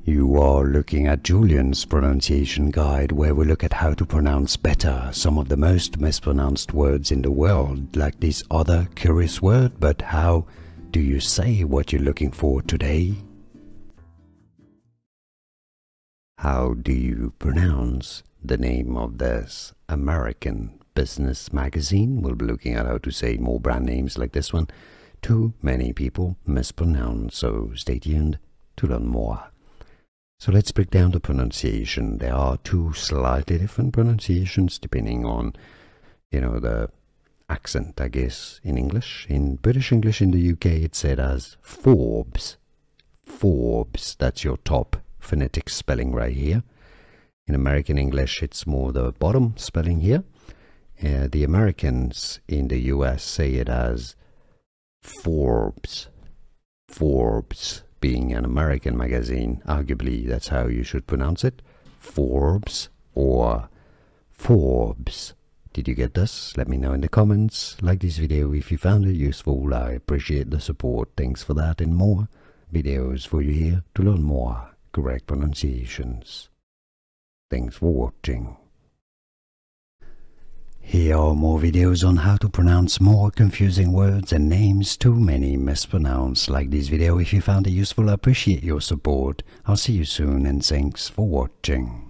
You are looking at Julian's pronunciation guide, where we look at how to pronounce better some of the most mispronounced words in the world, like this other curious word. But how do you say what you're looking for today? How do you pronounce the name of this American business magazine? We'll be looking at how to say more brand names like this one. Too many people mispronounce, so stay tuned to learn more. So let's break down the pronunciation. There are two slightly different pronunciations depending on, the accent, I guess, in English. In British English in the UK, it's said as Forbes. Forbes, that's your top phonetic spelling right here. In American English, it's more the bottom spelling here. The Americans in the US say it as Forbes. Forbes. Being an American magazine, arguably that's how you should pronounce it. Forbes or Forbes. Did you get this? Let me know in the comments. Like this video if you found it useful. I appreciate the support. Thanks for that, and more videos for you here to learn more correct pronunciations. Thanks for watching. Here are more videos on how to pronounce more confusing words and names too many mispronounced. Like this video if you found it useful. I appreciate your support. I'll see you soon, and thanks for watching.